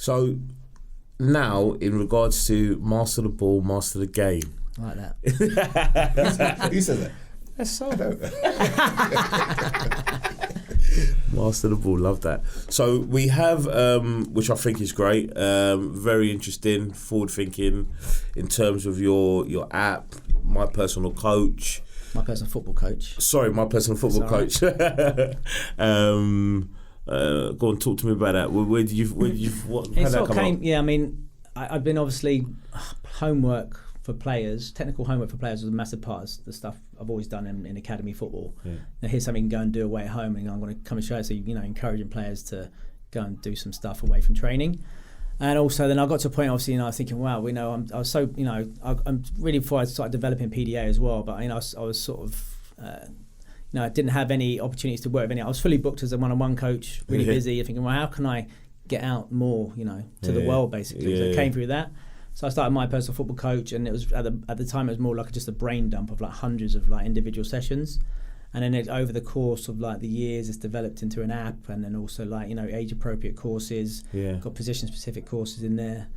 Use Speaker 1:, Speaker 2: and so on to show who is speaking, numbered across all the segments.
Speaker 1: So now, in regards to master the ball, master the game.
Speaker 2: I like that.
Speaker 3: Who said that?
Speaker 1: That's so dope. Master the ball, love that. So we have, which I think is great, very interesting, forward thinking in terms of your app, my personal coach.
Speaker 2: My personal football coach.
Speaker 1: Sorry, my personal football coach. Go on, talk to me about that. Where did you what? How that come up?
Speaker 2: Yeah, I mean, I've been obviously homework for players. Technical homework for players was a massive part of the stuff I've always done in academy football. Yeah. Now here's something you can go and do away at home, and I'm going to come and show you. So encouraging players to go and do some stuff away from training. And also, then I got to a point, obviously, I was thinking, wow, I was so, I'm really before I started developing PDA as well. But I was sort of. I didn't have any opportunities to work with any. I was fully booked as a one-on-one coach, really busy. Thinking, well, how can I get out more, to the world, basically? So I came through that. So I started my personal football coach, and it was at the time it was more like just a brain dump of like hundreds of like individual sessions, and then over the course of like the years, it's developed into an app, and then also like age-appropriate courses. Got position-specific courses in there.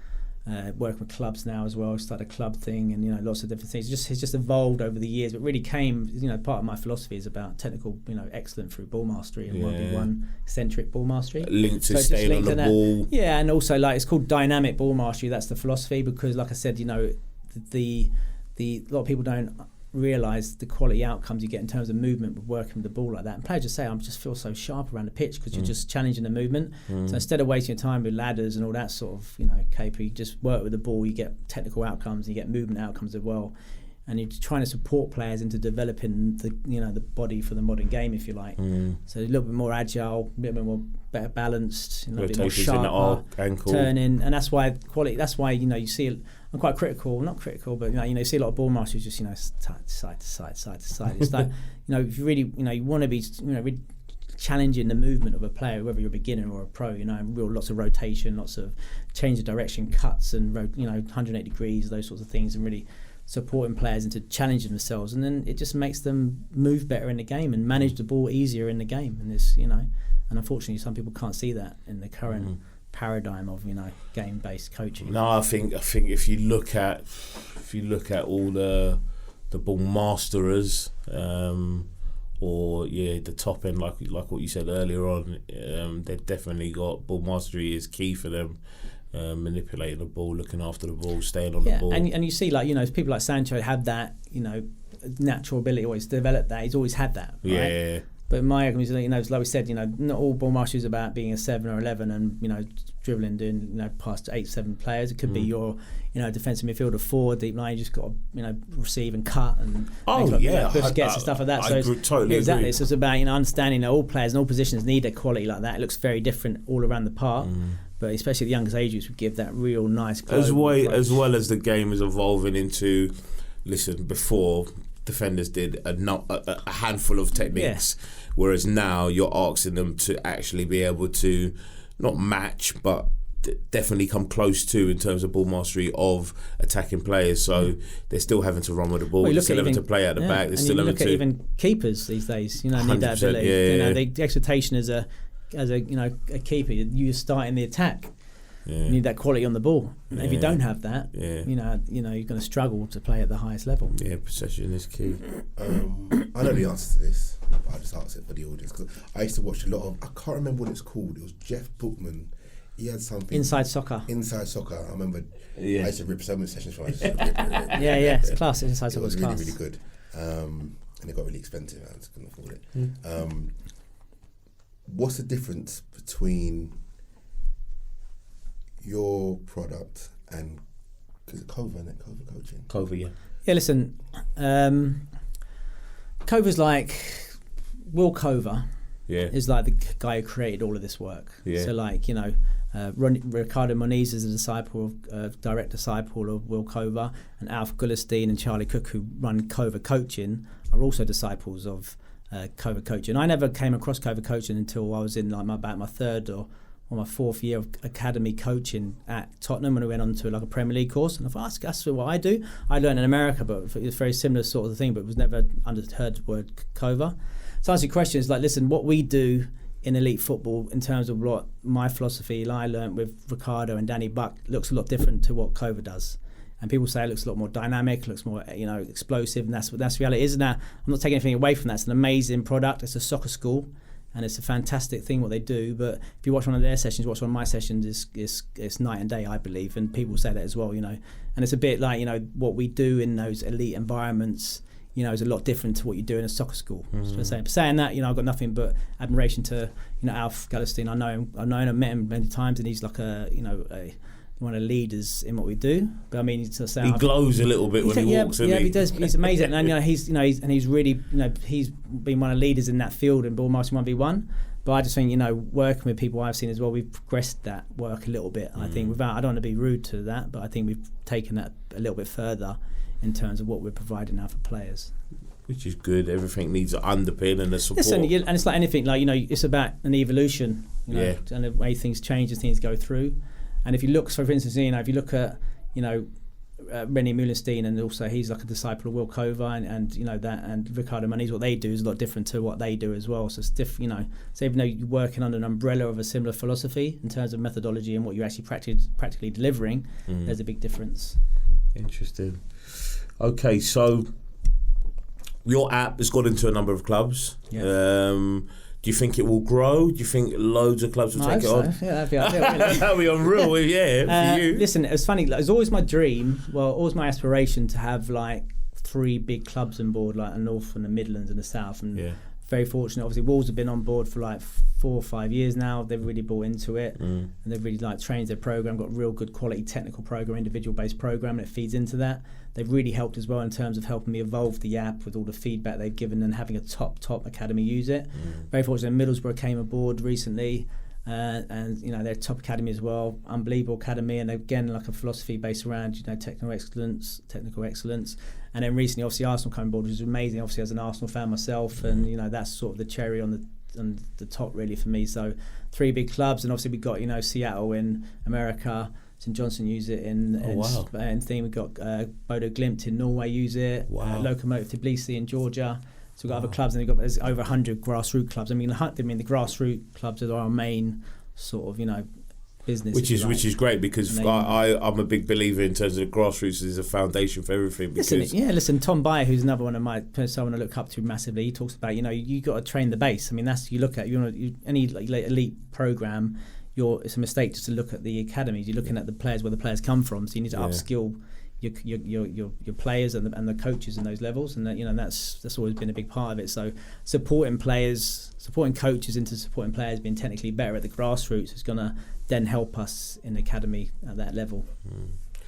Speaker 2: Working with clubs now as well. Started a club thing, and lots of different things. It's just evolved over the years. But really came, part of my philosophy is about technical, excellence through ball mastery and 1v1 eccentric ball mastery.
Speaker 1: Linked to staying on the ball.
Speaker 2: Yeah, and also like it's called dynamic ball mastery. That's the philosophy, because like I said, the a lot of people don't realise the quality outcomes you get in terms of movement with working with the ball like that. And players just say, I just feel so sharp around the pitch because you're just challenging the movement. So instead of wasting your time with ladders and all that sort of, caper, you just work with the ball, you get technical outcomes, you get movement outcomes as well. And you're trying to support players into developing the body for the modern game, if you like. So a little bit more agile, a little bit more better balanced, a little bit more sharper, turning, and that's why quality. That's why you see. I'm quite critical, not critical, but you see a lot of ball masters just side to side. It's like if you really you want to be really challenging the movement of a player, whether you're a beginner or a pro. Lots of rotation, lots of change of direction, cuts, and 180 degrees, those sorts of things, and really supporting players into challenging themselves, and then it just makes them move better in the game and manage the ball easier in the game. And this, and unfortunately, some people can't see that in the current paradigm of game-based coaching.
Speaker 1: No, I think if you look at all the ball masterers, or the top end, like what you said earlier on, they've definitely got ball mastery is key for them. Manipulating the ball, looking after the ball, staying on the ball. And
Speaker 2: you see people like Sancho have that natural ability, always developed that. He's always had that, right? Yeah. But my argument is, like we said, not all ball mastery is about being a 7 or 11 and dribbling, doing past 8-7 players. It could be your defensive midfielder, forward, deep line. You just got to receive and cut and push gets and stuff like that.
Speaker 1: I totally
Speaker 2: exactly.
Speaker 1: agree.
Speaker 2: So it's about understanding that all players and all positions need a quality like that. It looks very different all around the park. But especially the youngest ages would give that real nice
Speaker 1: as well as the game is evolving into. Listen, before defenders did a handful of techniques, whereas now you're asking them to actually be able to not match, but definitely come close to in terms of ball mastery of attacking players. So they're still having to run with the ball. They're still having to play at the back. They're still having to.
Speaker 2: Even keepers these days, need that ability. The expectation as a keeper, you start in the attack. You need that quality on the ball. And if you don't have that, you're going to struggle to play at the highest level.
Speaker 1: Yeah, possession is key.
Speaker 3: I know the answer to this, but I just asked it for the audience because I used to watch a lot of. I can't remember what it's called. It was Jeff Bookman. He had something.
Speaker 2: Inside Soccer.
Speaker 3: I remember. I used to rip so many sessions from it.
Speaker 2: It's class. Inside Soccer was
Speaker 3: really,
Speaker 2: class.
Speaker 3: really good. And it got really expensive. I just couldn't afford it. What's the difference between your product and Cova coaching?
Speaker 1: Cova, yeah.
Speaker 2: Yeah, listen, Cova's like Will Cova.
Speaker 1: Yeah.
Speaker 2: Is like the guy who created all of this work. Yeah. So Ricardo Moniz is a direct disciple of Will Cova, and Alf Gullerstein and Charlie Cook, who run Cova Coaching, are also disciples of Cova Coaching. I never came across Cova Coaching until I was in about my third or my fourth year of academy coaching at Tottenham, when I went on to a Premier League course, and I thought, that's what I do. I learned in America, but it was very similar sort of thing, but was never heard the word Cova. So to answer your question, is listen, what we do in elite football in terms of what my philosophy I learned with Ricardo and Danny Buck looks a lot different to what Cova does. And people say it looks a lot more dynamic, looks more, explosive, and that's reality. Isn't that? I'm not taking anything away from that. It's an amazing product. It's a soccer school, and it's a fantastic thing what they do. But if you watch one of their sessions, watch one of my sessions, it's night and day, I believe, and people say that as well. And it's a bit like what we do in those elite environments. Is a lot different to what you do in a soccer school. So saying that, I've got nothing but admiration to Alf Gallerstein. I've known him, met him many times, and he's like one of the leaders in what we do. But I mean, he
Speaker 1: glows a little bit when he walks.
Speaker 2: Yeah, he does. He's amazing, and he's really he's been one of the leaders in that field in ball marching 1v1. But I just think working with people I've seen as well, we've progressed that work a little bit. And I think I don't want to be rude to that, but I think we've taken that a little bit further in terms of what we're providing now for players.
Speaker 1: Which is good. Everything needs an underpin and a support.
Speaker 2: Listen, and it's like anything, it's about an evolution, and the way things change as things go through. And if you look, so for instance, if you look at, Rennie Meulenstein, and also he's like a disciple of Will Cova, and Ricardo Maniz, what they do is a lot different to what they do as well. So it's different, so even though you're working under an umbrella of a similar philosophy in terms of methodology and what you're actually practically delivering, there's a big difference.
Speaker 1: Interesting. Okay, so your app has got into a number of clubs. Yeah. Do you think it will grow? Do you think loads of clubs will take it on?
Speaker 2: Yeah, that'd be ideal. Really.
Speaker 1: That'd be unreal, for you.
Speaker 2: Listen, it was funny. It was always my dream, always my aspiration to have 3 big clubs on board, like the North and the Midlands and the South. And very fortunate. Obviously, Wolves have been on board for 4 or 5 years now. They've really bought into it, and they've really changed their program. Got a real good quality technical program, individual based program, and it feeds into that. They've really helped as well in terms of helping me evolve the app with all the feedback they've given and having a top academy use it. Very fortunate. Middlesbrough came aboard recently, and they're a top academy as well. Unbelievable academy, and again a philosophy based around technical excellence. And then recently, obviously, Arsenal came aboard, which is amazing. Obviously, as an Arsenal fan myself, and that's sort of the cherry on the top really for me. So 3 big clubs, and obviously we got Seattle in America. St Johnson use it in Spain. We've got Bodo Glimt in Norway use it. Lokomotiv Tbilisi in Georgia. So we've got other clubs, and there's over 100 grassroots clubs. I mean, the grassroots clubs are our main sort of business. Which is
Speaker 1: great, because I'm a big believer in terms of grassroots is a foundation for everything.
Speaker 2: Listen, Tom Byer, who's another one of someone I look up to massively. He talks about you got to train the base. I mean, that's you look at any elite program. It's a mistake just to look at the academies. You're looking at the players, where the players come from. So you need to upskill your players and the coaches in those levels, and that's always been a big part of it. So supporting coaches into supporting players being technically better at the grassroots is going to then help us in the academy at that level.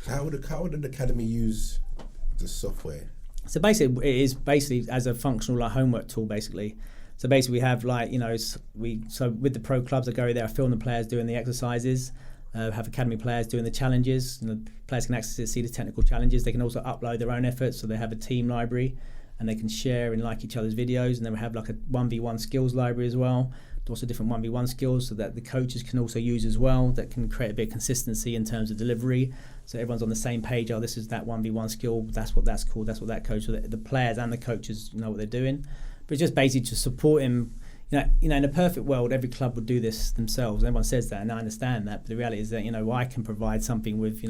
Speaker 3: How would an academy use the software?
Speaker 2: So basically, it is basically as a functional homework tool, basically. So basically, we have with the pro clubs that go there, I film the players doing the exercises. Have academy players doing the challenges. Players can access it, see the technical challenges. They can also upload their own efforts, so they have a team library, and they can share and like each other's videos. And then we have a 1v1 skills library as well. Also different 1v1 skills, so that the coaches can also use as well. That can create a bit of consistency in terms of delivery. So everyone's on the same page. This is that 1v1 skill. That's what that's called. That's what that coach. So the players and the coaches know what they're doing. But it's just basically to support him. In a perfect world, every club would do this themselves. Everyone says that, and I understand that. But the reality is that I can provide something with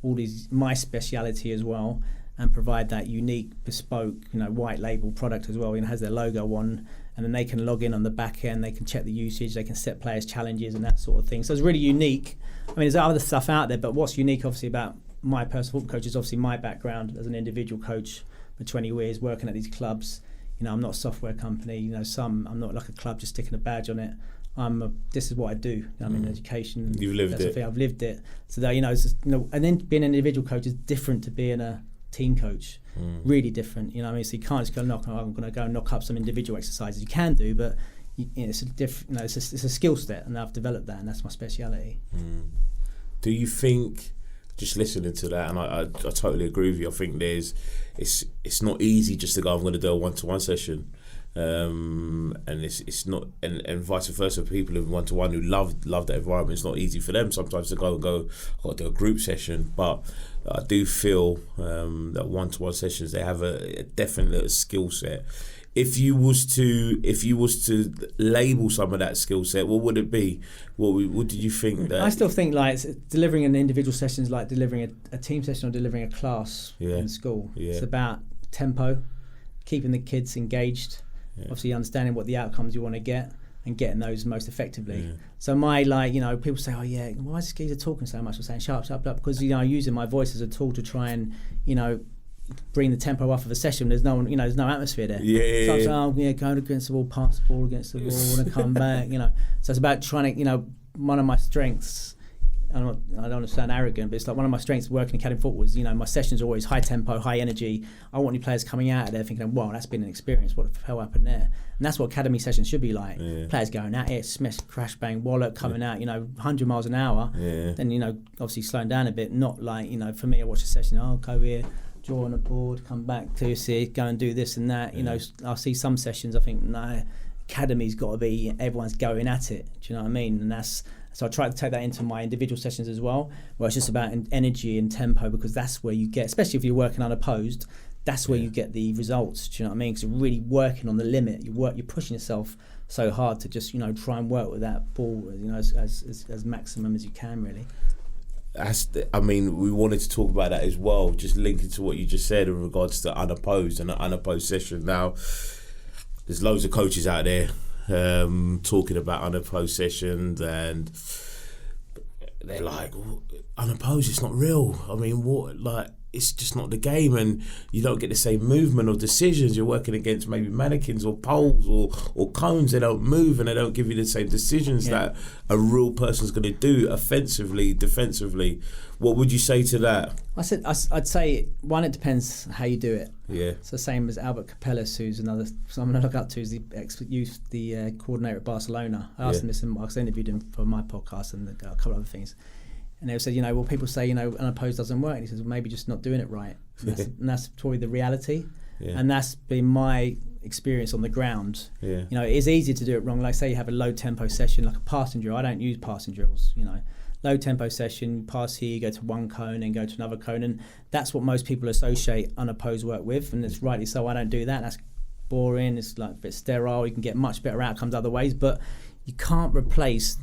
Speaker 2: all these my speciality as well, and provide that unique, bespoke, white label product as well. It has their logo on, and then they can log in on the back end. They can check the usage. They can set players challenges and that sort of thing. So it's really unique. I mean, there's other stuff out there, but what's unique, obviously, about my personal football coach is obviously my background as an individual coach for 20 years working at these clubs. I'm not a software company. I'm not like a club just sticking a badge on it. This is what I do. I'm in education.
Speaker 1: You've lived it.
Speaker 2: I've lived it. So that it's just, and then being an individual coach is different to being a team coach. Really different. So you can't just go I'm going to go and knock up some individual exercises. You can do, but it's a different. It's a skill set, and I've developed that, and that's my speciality.
Speaker 1: Do you think? Just listening to that, and I totally agree with you. I think it's not easy just to go, I'm going to do a one-to-one session, and it's not, and vice versa. People in one-to-one who love that environment, it's not easy for them sometimes to go, I've got to do a group session. But I do feel that one-to-one sessions, they have a definite skill set if you was to label some of that skill set, what would it be? What did you think that?
Speaker 2: I still think like delivering an individual session is like delivering a team session or delivering a class in school. It's about tempo, keeping the kids engaged, obviously understanding what the outcomes you want to get and getting those most effectively. So my people say, oh yeah, why is this geezer talking so much? I'm saying sharp, because using my voice as a tool to try and bring the tempo off of a session. There's no atmosphere there. So I'm saying, go against the wall, pass the ball against the wall, and come back. So it's about trying to, one of my strengths. I don't want to sound arrogant, but it's like one of my strengths working academy football is, my sessions are always high tempo, high energy. I want new players coming out of there thinking, wow, that's been an experience. What the hell happened there? And that's what academy sessions should be like. Players going at it, smash, crash, bang, wallop, coming out, 100 miles an hour. Then, obviously slowing down a bit. Not like, for me, I watch a session, I'll go here, draw on a board, come back to see, go and do this and that. I'll see some sessions, I think, no, academy's got to be, everyone's going at it. Do you know what I mean? And so I try to take that into my individual sessions as well, where it's just about energy and tempo, because that's where you get, especially if you're working unopposed, that's where you get the results. Do you know what I mean? Because you're really working on the limit. You're pushing yourself so hard to just try and work with that ball as maximum as you can, really.
Speaker 1: We wanted to talk about that as well, just linking to what you just said in regards to unopposed and an unopposed session. Now, there's loads of coaches out there talking about unopposed sessions, and they're like, unopposed, it's not real. I mean, what, like, it's just not the game, and you don't get the same movement or decisions. You're working against maybe mannequins or poles or cones. They don't move and they don't give you the same decisions that a real person's going to do offensively, defensively. What would you say to that?
Speaker 2: I'd say, one, it depends how you do it.
Speaker 1: Yeah.
Speaker 2: It's the same as Albert Capellas, who's someone I look up to, is the ex-youth coordinator at Barcelona. I asked him this, I interviewed him for my podcast and a couple of other things. And they said, people say, unopposed doesn't work. And he says, well, maybe just not doing it right. And that's probably the reality. Yeah. And that's been my experience on the ground. Yeah. It is easy to do it wrong. Like, say you have a low tempo session, like a passing drill. I don't use passing drills, Low tempo session, pass here, you go to one cone and go to another cone. And that's what most people associate unopposed work with. And it's rightly so. I don't do that. That's boring. It's like a bit sterile. You can get much better outcomes other ways. But you can't replace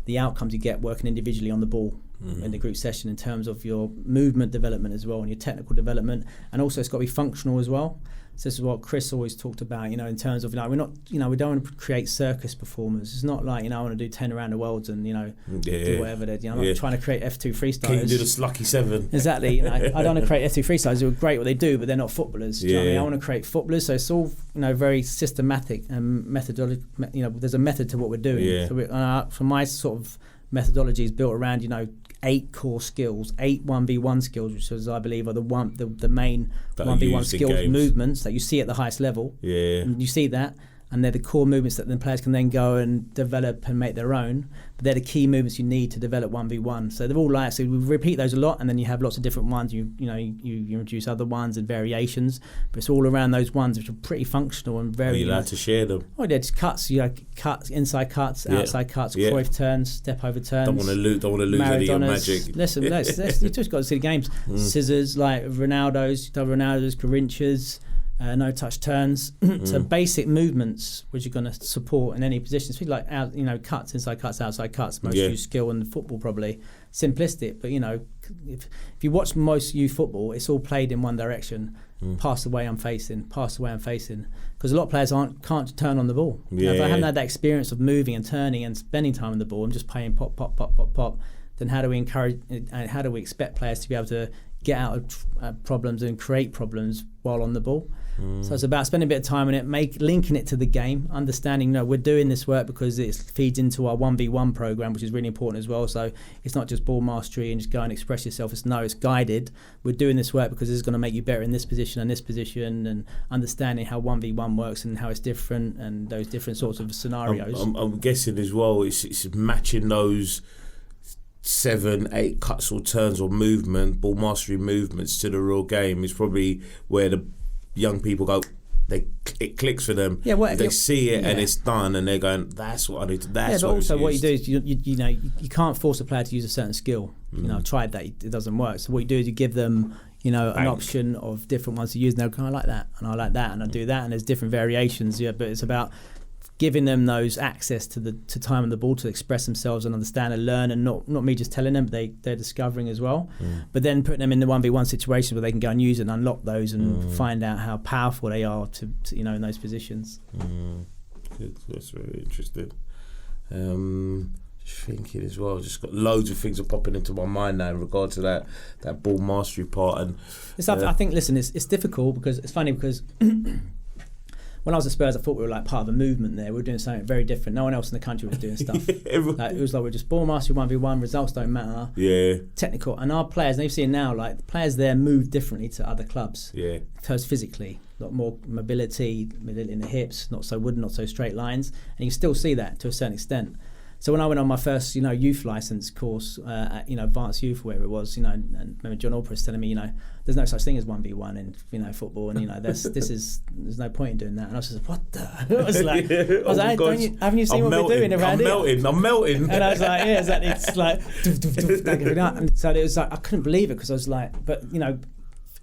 Speaker 2: the outcomes you get working individually on the ball in the group session, in terms of your movement development as well and your technical development, and also it's got to be functional as well. So this is what Chris always talked about, in terms of, we're not, we don't want to create circus performers. It's not like, I want to do 10 around the worlds and, do whatever. I'm not trying to create F2 freestylers.
Speaker 1: Can you do the Slucky 7?
Speaker 2: Exactly. I don't want to create F2 freestylers who are great what they do, but they're not footballers. Do you know what I mean? I want to create footballers. So it's all, very systematic and methodological. There's a method to what we're doing. Yeah. So for my sort of methodology is built around, 8 core skills, 8 1v1 skills, which is, I believe, are the main that 1v1 skills movements that you see at the highest level. Yeah. And you see that, and they're the core movements that the players can then go and develop and make their own. But they're the key movements you need to develop 1v1. So they're all like, so we repeat those a lot, and then you have lots of different ones. You introduce other ones and variations, but it's all around those ones which are pretty functional and very. Are
Speaker 1: you allowed to share them?
Speaker 2: Oh, yeah, just cuts. Cuts, inside cuts, outside cuts, Cruyff turns, step over turns.
Speaker 1: Don't want to lose any of your magic.
Speaker 2: Listen, you just got to see the games. Scissors, like Ronaldo's, Corinthians. No touch turns. So basic movements which you're going to support in any position. It's like cuts, inside cuts, outside cuts. Most youth skill in football, probably simplistic. But if you watch most youth football, it's all played in one direction. Pass the way I'm facing. Pass the way I'm facing. Because a lot of players can't turn on the ball. If I haven't had that experience of moving and turning and spending time on the ball, I'm just playing pop, pop, pop, pop, pop. Then how do we encourage? And how do we expect players to be able to get out of problems and create problems while on the ball? So it's about spending a bit of time on it, linking it to the game, understanding, we're doing this work because it feeds into our 1v1 program, which is really important as well. So it's not just ball mastery and just go and express yourself. It's guided. We're doing this work because this is going to make you better in this position and this position, and understanding how 1v1 works and how it's different and those different sorts of scenarios.
Speaker 1: I'm guessing as well, it's matching those 7, 8 cuts or turns or movement, ball mastery movements to the real game is probably where the young people go, it clicks for them. Yeah, they see it and it's done, and they're going, that's what I need to. That's
Speaker 2: but also what you do is you can't force a player to use a certain skill. I've tried that; it doesn't work. So what you do is you give them, an option of different ones to use, and they'll go, I like that, and I like that, and I do that, and there's different variations. Yeah, but it's about giving them those access to time on the ball to express themselves and understand and learn, and not me just telling them, but they're discovering as well. But then putting them in the 1v1 situation where they can go and use it and unlock those and find out how powerful they are to in those positions.
Speaker 1: Good. That's very interesting. Just thinking as well, just got loads of things are popping into my mind now in regard to that ball mastery part. And
Speaker 2: I think, listen, it's difficult because it's funny because when I was at Spurs, I thought we were like part of a movement there. We were doing something very different. No one else in the country was doing stuff. It was like we're just ball mastery 1v1, results don't matter. Yeah. Technical. And our players, and you've seen now, like the players there move differently to other clubs. Yeah. Because physically, a lot more mobility in the hips, not so wooden, not so straight lines. And you can still see that to a certain extent. So when I went on my first, youth license course at, advanced youth, wherever it was, and remember John Allpress telling me, there's no such thing as 1v1 in, football, and there's no point in doing that. And I was just like, what the? I was like, haven't you seen what we're doing around here?
Speaker 1: I'm melting.
Speaker 2: And I was like, yeah, exactly. It's like, and so it was like, I couldn't believe it because I was like, but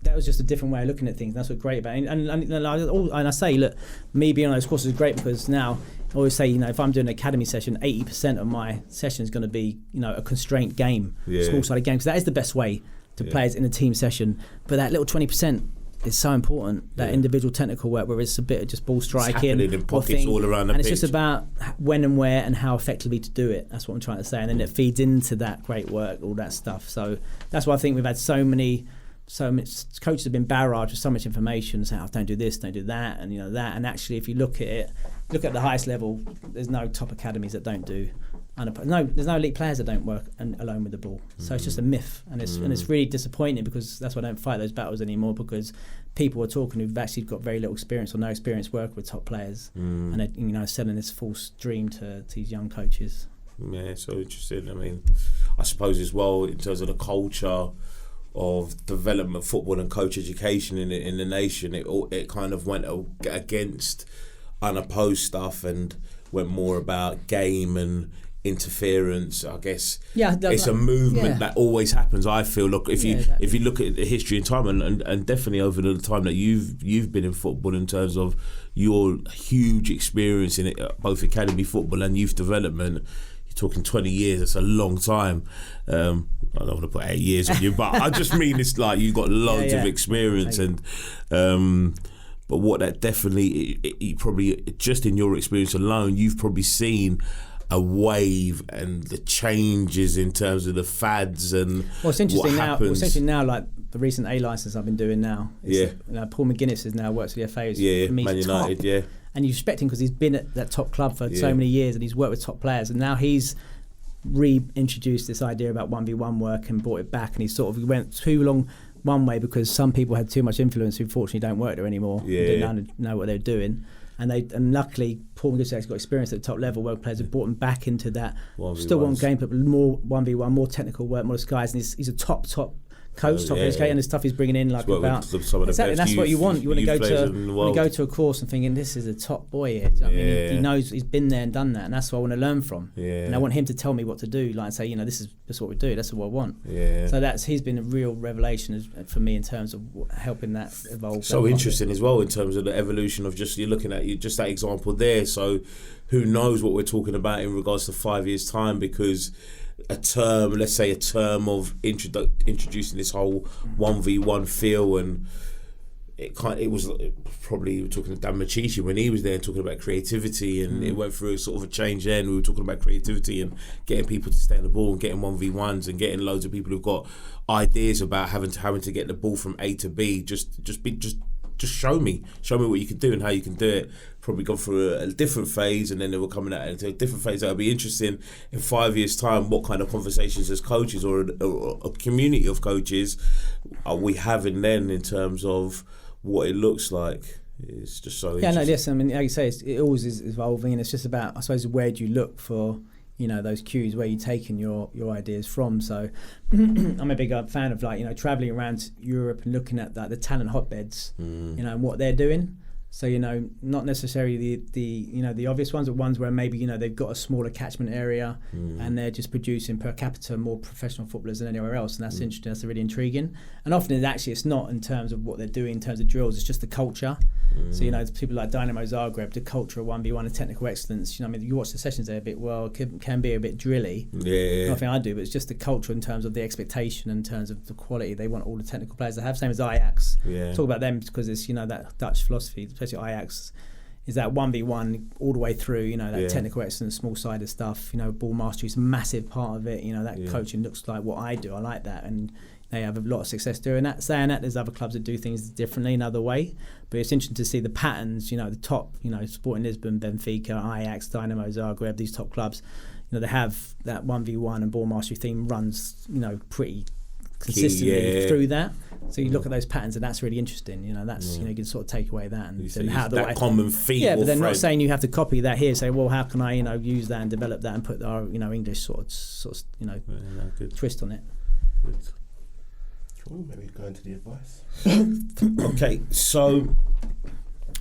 Speaker 2: that was just a different way of looking at things. That's what's great about it. And I say, look, me being on those courses is great because now I always say, if I'm doing an academy session, 80% of my session is going to be, a constraint game, small-sided game, because that is the best way to play it in a team session. But that little 20% is so important, that individual technical work, where it's a bit of just ball striking. It's
Speaker 1: in pockets all around the pitch.
Speaker 2: And it's just about when and where and how effectively to do it. That's what I'm trying to say. And then it feeds into that great work, all that stuff. So that's why I think we've had so many coaches have been barraged with so much information, saying, don't do this, don't do that, and that. And actually, if you look at the highest level, there's no top academies that don't do. There's no elite players that don't work alone with the ball. So it's just a myth, and it's really disappointing because that's why I don't fight those battles anymore, because people are talking who've actually got very little experience or no experience working with top players, and they're selling this false dream to these young coaches.
Speaker 1: Yeah, so interesting. I mean, I suppose as well in terms of the culture of development football and coach education in the nation, it kind of went against unopposed stuff and went more about game and interference. I guess it's a movement that always happens. I feel, look, if you look at the history and time and definitely over the time that you've been in football, in terms of your huge experience in it, both academy football and youth development, talking 20 years, it's a long time. I don't want to put 8 years on you, but I just mean it's like you've got loads of experience, and but what that definitely, it probably, just in your experience alone, you've probably seen a wave and the changes in terms of the fads and
Speaker 2: what's interesting
Speaker 1: what happens.
Speaker 2: What's interesting now, like the recent A license I've been doing now. Paul McGuinness has now worked for the FA. For me,
Speaker 1: Man United, top.
Speaker 2: And you respect him because he's been at that top club for so many years, and he's worked with top players, and now he's reintroduced this idea about 1v1 work and brought it back, and he went too long one way because some people had too much influence who fortunately don't work there anymore, didn't know what they were doing, and luckily Paul McGuinness has got experience at the top level where players have brought him back into that 1v1s. Still want game, but more 1v1, more technical work, more disguise, and he's a top coach, top educator, and the stuff he's bringing in, like about exactly. That's what you want. You want to go to a course and thinking this is a top boy here. I mean, he knows, he's been there and done that, and that's what I want to learn from. And I want him to tell me what to do, like say, this is what we do. That's what I want. So he's been a real revelation for me in terms of helping that evolve.
Speaker 1: So interesting as well in terms of the evolution of just, you're looking at just that example there. So who knows what we're talking about in regards to 5 years' time, because let's say a term of introducing this whole 1v1 feel, and it was probably, we were talking to Dan Machichi when he was there talking about creativity, and it went through a sort of a change then. We were talking about creativity and getting people to stay on the ball and getting 1v1s and getting loads of people who've got ideas about having to get the ball from A to B. Just show me what you can do and how you can do it. Probably gone through a different phase, and then they were coming out into a different phase. That'll be interesting in 5 years' time. What kind of conversations as coaches or a community of coaches are we having then in terms of what it looks like? It's just so interesting.
Speaker 2: Yes. I mean, like you say, it always is evolving, and it's just about, I suppose, where do you look for those cues, where you're taking your ideas from. So I'm a big fan of traveling around Europe and looking at the talent hotbeds, and what they're doing. So, not necessarily the obvious ones, but ones where maybe, they've got a smaller catchment area and they're just producing per capita more professional footballers than anywhere else. And that's interesting. That's really intriguing. And often it's not in terms of what they're doing in terms of drills, it's just the culture. So, people like Dynamo Zagreb, the culture of 1v1 and technical excellence, you watch the sessions, they're a bit, can be a bit drilly.
Speaker 1: Yeah.
Speaker 2: Nothing I do, but it's just the culture in terms of the expectation, in terms of the quality they want all the technical players to have. Same as Ajax.
Speaker 1: Yeah.
Speaker 2: Talk about them because it's, that Dutch philosophy, especially Ajax, is that 1v1 all the way through, that technical excellence, small-sided stuff, ball mastery is a massive part of it, that coaching looks like what I do, I like that, and they have a lot of success doing that. Saying that, there's other clubs that do things differently, another way, but it's interesting to see the patterns, the top, Sporting Lisbon, Benfica, Ajax, Dynamo Zagreb, these top clubs, they have that 1v1 and ball mastery theme runs, pretty consistently through that. So you look at those patterns, and that's really interesting. That's you can sort of take away that, and how
Speaker 1: that common theme.
Speaker 2: Yeah, but they're not saying you have to copy that here. Say, well, how can I use that and develop that and put our English sort of twist on it.
Speaker 3: Good. Cool. Maybe go into the advice.
Speaker 1: Okay, so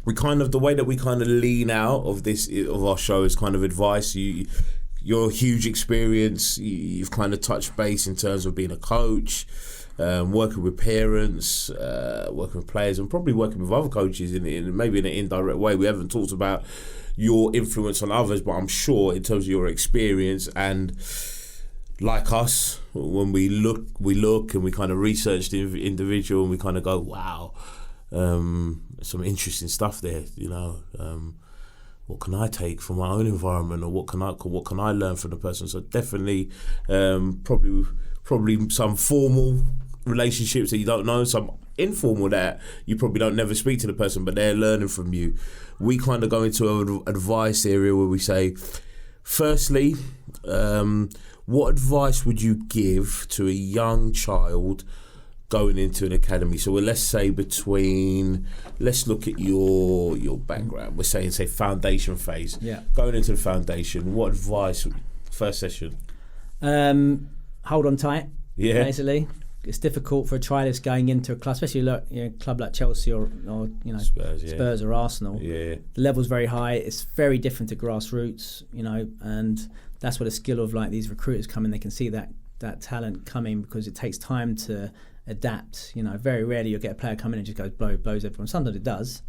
Speaker 1: the way that we kind of lean out of our show is kind of advice. Your huge experience, you've kind of touched base in terms of being a coach, working with parents, working with players, and probably working with other coaches in maybe in an indirect way. We haven't talked about your influence on others, but I'm sure in terms of your experience, and like us, when we look and we kind of research the individual and we kind of go, wow, some interesting stuff there, what can I take from my own environment, or what can I learn from the person? So definitely, probably some formal relationships that you don't know, some informal that you probably don't never speak to the person, but they're learning from you. We kind of go into an advice area where we say, firstly, what advice would you give to a young child going into an academy? So let's look at your background. We're saying, say, foundation phase.
Speaker 2: Yeah.
Speaker 1: Going into the foundation, what advice, first session?
Speaker 2: Hold on tight.
Speaker 1: Yeah.
Speaker 2: Basically, it's difficult for a trialist going into a club, especially a club like Chelsea or Spurs or Arsenal.
Speaker 1: Yeah.
Speaker 2: The level's very high. It's very different to grassroots, and that's where the skill of these recruiters come in. They can see that talent coming because it takes time to adapt. Very rarely you'll get a player come in and just blows everyone. Sometimes it does,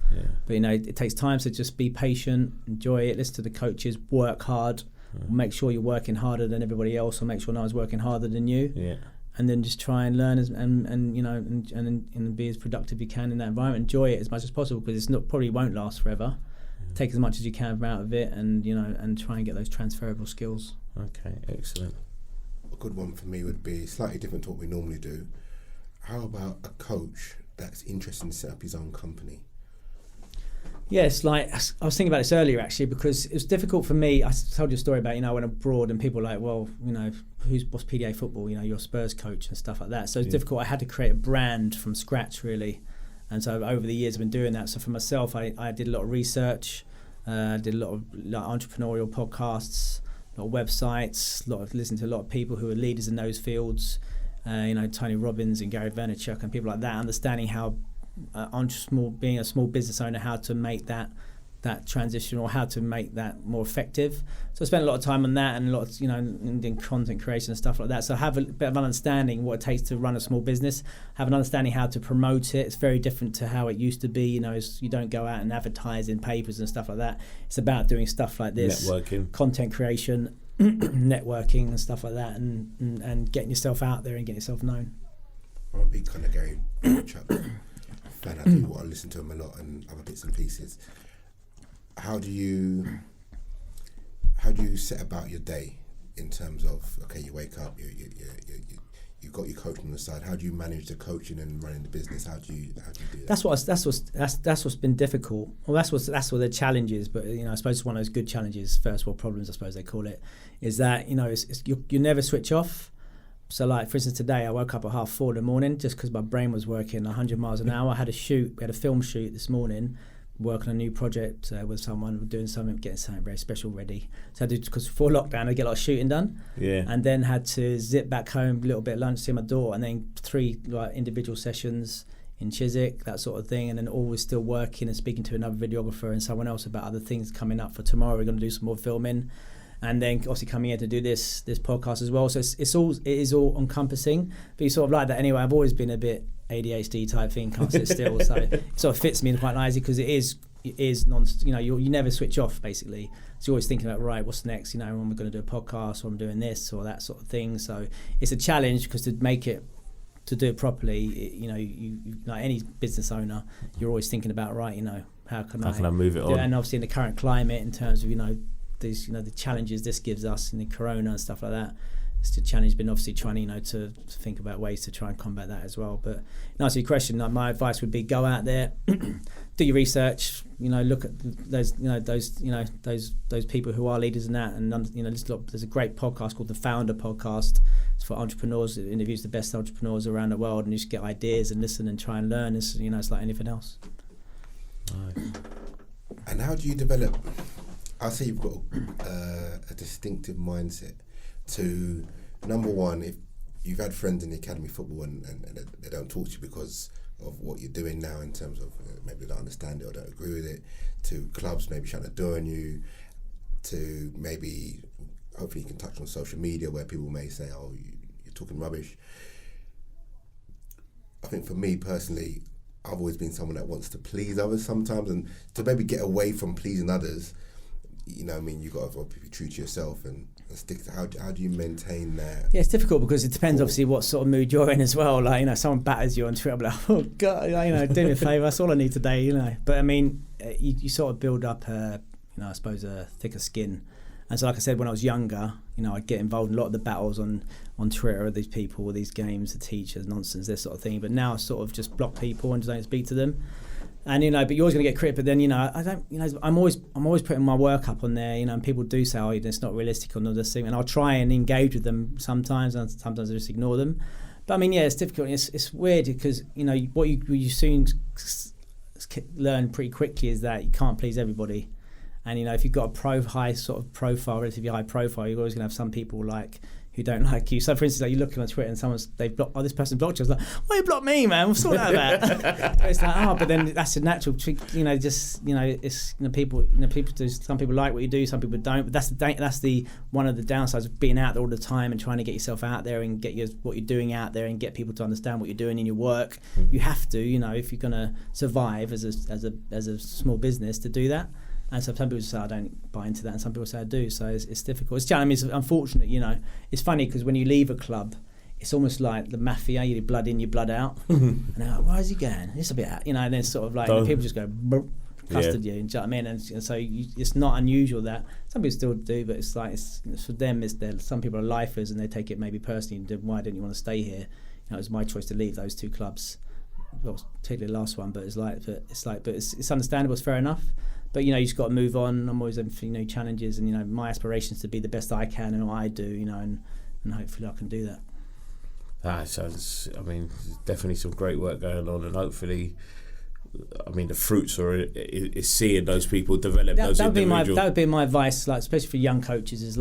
Speaker 2: but it takes time. So just be patient, enjoy it, listen to the coaches, work hard, make sure you're working harder than everybody else, or make sure no one's working harder than you. And then just try and learn and be as productive you can in that environment. Enjoy it as much as possible because probably won't last forever. Take as much as you can out of it, and try and get those transferable skills.
Speaker 1: Okay, excellent.
Speaker 3: A good one for me would be slightly different to what we normally do. How about a coach that's interested in setting up his own company?
Speaker 2: Yes, I was thinking about this earlier actually, because it was difficult for me. I told you a story about I went abroad and people were like, well, what's PDA football? You're Spurs coach and stuff like that. So it's difficult. I had to create a brand from scratch really, and so over the years I've been doing that. So for myself, I did a lot of research, did a lot of entrepreneurial podcasts, a lot of websites, listened to a lot of people who are leaders in those fields. Tony Robbins and Gary Vaynerchuk and people like that, understanding how being a small business owner, how to make that transition or how to make that more effective. So I spent a lot of time on that and a lot of, in content creation and stuff like that. So I have a bit of an understanding what it takes to run a small business, have an understanding how to promote it. It's very different to how it used to be. You don't go out and advertise in papers and stuff like that. It's about doing stuff like this.
Speaker 1: Networking.
Speaker 2: Content creation, networking and stuff like that, and getting yourself out there and getting yourself known.
Speaker 3: I'm a big kind of Gary Vaynerchuk fan. I do. I listen to him a lot and other bits and pieces. How do you set about your day in terms of, okay, you wake up, you've got your coaching on the side. How do you manage the coaching and running the business? How do you do that?
Speaker 2: That's what's been difficult. Well, that's what the challenge is. But I suppose it's one of those good challenges, first world problems, I suppose they call it, is that you never switch off. So for instance, today I woke up at 4:30 in the morning just because my brain was working 100 miles an hour. I had we had a film shoot this morning, working on a new project with someone, doing something, getting something very special ready. So I did, because before lockdown I get a lot of shooting done. Yeah. And then had to zip back home, a little bit of lunch, see my daughter, and then 3 individual sessions in Chiswick, that sort of thing, and then always still working and speaking to another videographer and someone else about other things coming up for tomorrow. We're going to do some more filming, and then obviously coming here to do this podcast as well. So it is all encompassing, but you sort of like that anyway. I've always been a bit ADHD type thing, can't sit still, so it sort of fits me quite nicely because it is non, you never switch off basically. So you're always thinking about, right, what's next, when we're going to do a podcast, or I'm doing this or that sort of thing. So it's a challenge because to do it properly, you like any business owner, you're always thinking about, right, how can I
Speaker 1: move it on?
Speaker 2: And obviously in the current climate, in terms of these the challenges this gives us in the corona and stuff like that, it's the challenge been obviously trying to think about ways to try and combat that as well. But to answer your question, my advice would be go out there, do your research, look at those those people who are leaders in that, and there's a great podcast called the Founder Podcast. It's for entrepreneurs. It interviews the best entrepreneurs around the world, and you just get ideas and listen and try and learn. It's like anything else.
Speaker 1: Nice.
Speaker 3: And how do you develop? I say you've got a distinctive mindset to, number one, if you've had friends in the academy football and they don't talk to you because of what you're doing now in terms of maybe they don't understand it or don't agree with it, to clubs maybe shutting the door on you, to maybe hopefully you can touch on social media where people may say, oh, you're talking rubbish. I think for me personally, I've always been someone that wants to please others sometimes, and to maybe get away from pleasing others, you've got to be true to yourself and stick to how do you maintain that? Yeah,
Speaker 2: it's difficult because it depends obviously what sort of mood you're in as well. Like, someone batters you on Twitter, I'm like, oh God, do me a favour, that's all I need today, But you sort of build up I suppose a thicker skin. And so, like I said, when I was younger, I'd get involved in a lot of the battles on Twitter with these people, with these games, the teachers, nonsense, this sort of thing. But now I sort of just block people and just don't speak to them. And but you're always going to get crit. But then I don't. I'm always putting my work up on there. And people do say, oh, it's not realistic or not this thing. And I'll try and engage with them sometimes, and sometimes I just ignore them. But it's difficult. It's weird because what you soon learn pretty quickly is that you can't please everybody. And if you've got a relatively high profile, you're always going to have some people who don't like you. So for instance, you're looking on Twitter and they've blocked, this person blocked you. I was like, why you blocked me, man? We'll sort that out. It's like, but then that's a natural trick. It's people do. Some people like what you do, some people don't. But that's one of the downsides of being out there all the time and trying to get yourself out there and get what you're doing out there and get people to understand what you're doing in your work. Mm-hmm. You have to, if you're going to survive as a small business, to do that. And so some people say I don't buy into that, and some people say I do. So it's difficult. It's unfortunate. It's funny because when you leave a club, it's almost like the mafia. You blood in, you blood out. And they're like, "Where's he going?" It's a bit, and then sort of like people just go trusted you. Do you know what I mean? And so it's not unusual that some people still do, but it's like it's for them. Some people are lifers and they take it maybe personally. Why didn't you want to stay here? It was my choice to leave those two clubs. Well, particularly the last one, but it's understandable. It's fair enough. But you just got to move on. I'm always for challenges, and my aspirations to be the best I can and what I do, and hopefully I can do that.
Speaker 1: Sounds. Definitely some great work going on, and hopefully, the fruits is seeing those people develop. That
Speaker 2: would be my advice, especially for young coaches. Is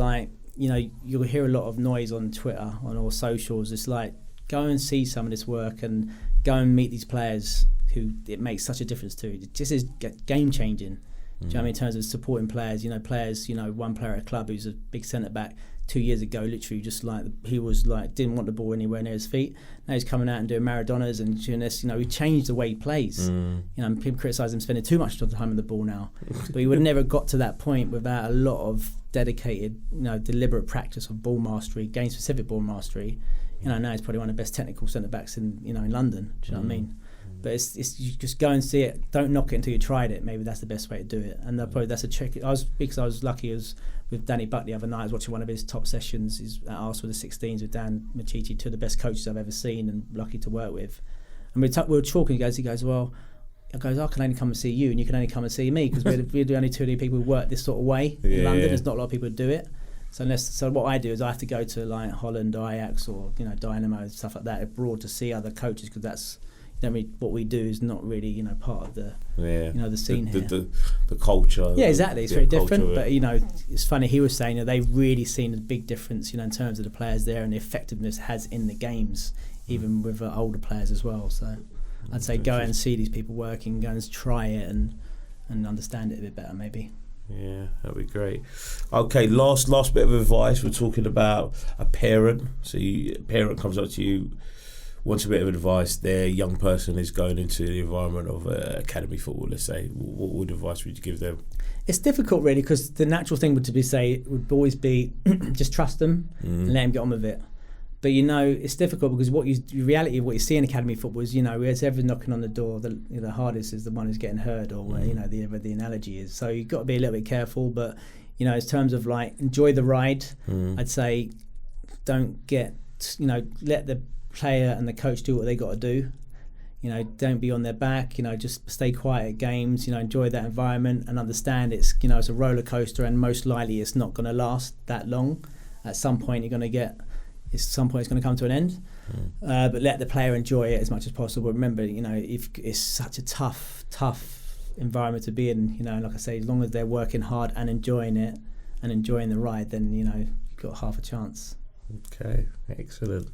Speaker 2: you'll hear a lot of noise on Twitter, on all socials. It's like go and see some of this work and go and meet these players who it makes such a difference to. It just is game changing. Do you know what I mean? In terms of supporting players, one player at a club who's a big centre back 2 years ago, literally just he was didn't want the ball anywhere near his feet. Now he's coming out and doing Maradonas and doing this. He changed the way he plays. People criticise him spending too much time on the ball now, but he would never got to that point without a lot of dedicated, deliberate practice of ball mastery, game specific ball mastery. Now he's probably one of the best technical centre backs in London. Do you know what I mean? But it's you just go and see it. Don't knock it until you tried it. Maybe that's the best way to do it. And probably that's a trick. Because I was lucky as with Danny Buck the other night. I was watching one of his top sessions. He's at Arsenal the 16s with Dan Machichi, two of the best coaches I've ever seen and lucky to work with. And we were talking. He goes, well, I can only come and see you, and you can only come and see me because we're the only two of the people who work this sort of way in London. Yeah. There's not a lot of people who do it. So what I do is I have to go to Holland, or Ajax, or Dynamo, stuff like that abroad to see other coaches because that's. What we do is not really, part of the, the scene here.
Speaker 1: The culture.
Speaker 2: Yeah, exactly. It's very different. But it's funny. He was saying that they've really seen a big difference, in terms of the players there and the effectiveness it has in the games, even with older players as well. So I'd say go out and see these people working, go and try it and understand it a bit better maybe.
Speaker 1: Yeah, that'd be great. Okay, last bit of advice. We're talking about a parent. So a parent comes up to you, wants a bit of advice. Their young person is going into the environment of academy football, let's say. What advice would you give them?
Speaker 2: It's difficult really, because the natural thing would always be just trust them and let them get on with it. But it's difficult because the reality of what you see in academy football is, where's everyone knocking on the door, the hardest is the one who's getting heard, or the analogy is. So you've got to be a little bit careful. But in terms of enjoy the ride, I'd say don't let the player and the coach do what they got to do. Don't be on their back. Just stay quiet at games. Enjoy that environment and understand it's a roller coaster, and most likely it's not going to last that long. At some point it's going to come to an end, but let the player enjoy it as much as possible. Remember, if it's such a tough environment to be in, like I say, as long as they're working hard and enjoying it and enjoying the ride, then you've got half a chance.
Speaker 1: Okay, excellent.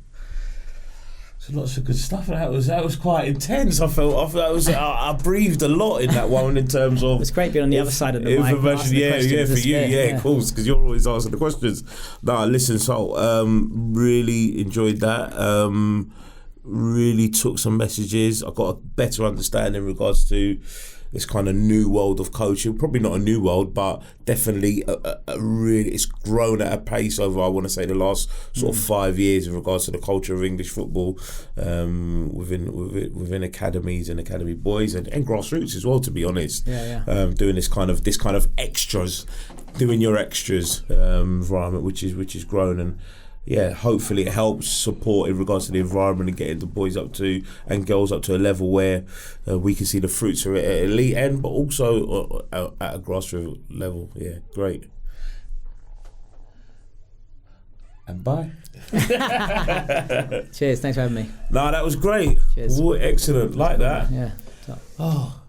Speaker 1: So lots of good stuff. That was quite intense. I felt that was I breathed a lot in that one in terms of.
Speaker 2: It's great being on the other side of the mic.
Speaker 1: Information, yeah, for you, of course, because you're always asking the questions. No, listen, Saul, really enjoyed that. Really took some messages. I got a better understanding in regards to this kind of new world of coaching. Probably not a new world, but definitely a really, it's grown at a pace over, I want to say, the last sort of 5 years in regards to the culture of English football within academies and academy boys and grassroots as well, to be honest. Doing this kind of extras, doing your extras environment, which is grown, and hopefully it helps support in regards to the environment and getting the boys up to and girls up to a level where we can see the fruits of it at elite end, but also at a grassroots level. Yeah, great. And bye.
Speaker 2: Cheers, thanks for having me.
Speaker 1: No, that was great.
Speaker 2: Cheers.
Speaker 1: Excellent, like that.
Speaker 2: Yeah.
Speaker 1: Oh.